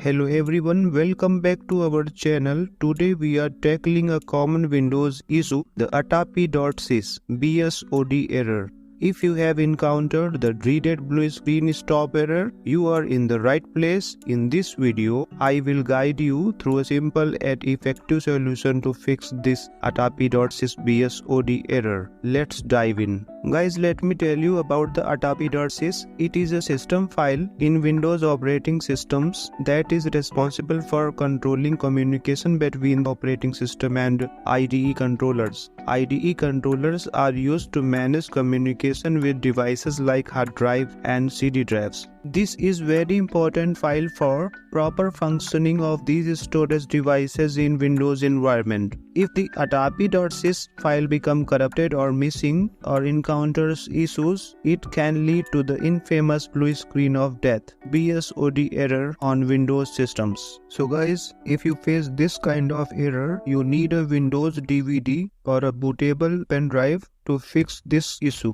Hello everyone, welcome back to our channel. Today we are tackling a common Windows issue, the ATAPI.SYS BSOD error. If you have encountered the dreaded blue screen stop error, you are in the right place. In this video, I will guide you through a simple yet effective solution to fix this ATAPI.SYS BSOD error. Let's dive in. Guys, let me tell you about the ATAPI.SYS. It is a system file in Windows operating systems that is responsible for controlling communication between the operating system and IDE controllers. IDE controllers are used to manage communication with devices like hard drive and CD drives. This is very important file for proper functioning of these storage devices in Windows environment. If the ATAPI.SYS file become corrupted or missing or encounters issues, it can lead to the infamous blue screen of death, BSOD error on Windows systems. So guys, if you face this kind of error, you need a Windows DVD or a bootable pen drive to fix this issue.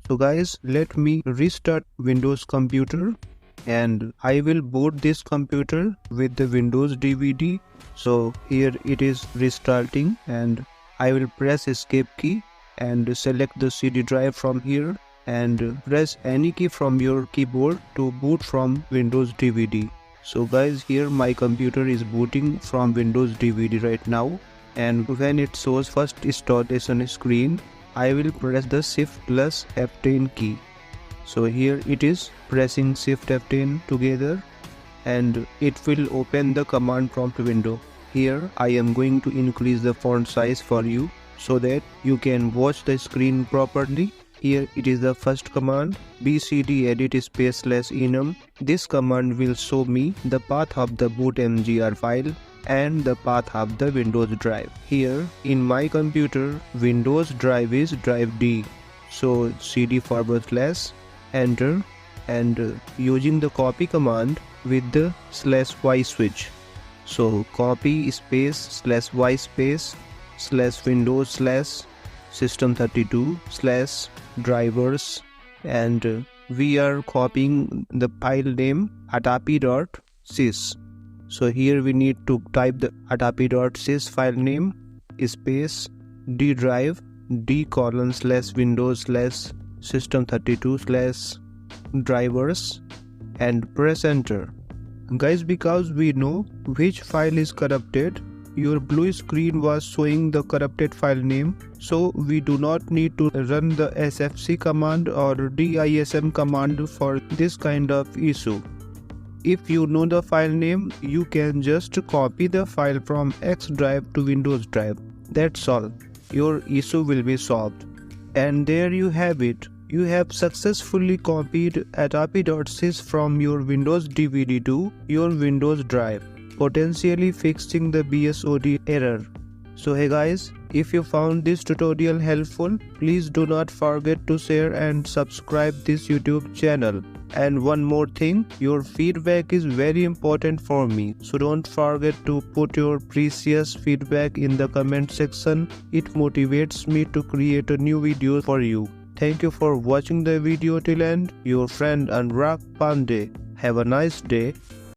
So guys, let me restart Windows computer and I will boot this computer with the Windows DVD. So here it is restarting and I will press escape key and select the CD drive from here and press any key from your keyboard to boot from Windows DVD. So guys, here my computer is booting from Windows DVD right now, and when it shows first installation screen, I will press the Shift plus F10 key. So here it is pressing Shift F10 together and it will open the command prompt window. Here I am going to increase the font size for you so that you can watch the screen properly. Here it is the first command, bcd edit /enum. This command will show me the path of the boot mgr file and the path of the Windows drive. Here in my computer, Windows drive is drive D. So cd / enter and using the copy command with the /y switch. So copy space /y space /windows /system32 /drivers, and we are copying the file name ATAPI.SYS. So here we need to type the ATAPI.SYS file name space D drive d:/windows /system32 /drivers and press enter. Guys, because we know which file is corrupted, your blue screen was showing the corrupted file name, so we do not need to run the sfc command or dism command for this kind of issue. If you know the file name, you can just copy the file from X drive to Windows drive. That's all. Your issue will be solved. And there you have it. You have successfully copied ATAPI.SYS from your Windows DVD to your Windows drive, potentially fixing the BSOD error. So hey guys, if you found this tutorial helpful, please do not forget to share and subscribe this YouTube channel. And one more thing, your feedback is very important for me, so don't forget to put your precious feedback in the comment section. It motivates me to create a new video for you. Thank you for watching the video till end. Your friend Anurag Pandey. Have a nice day.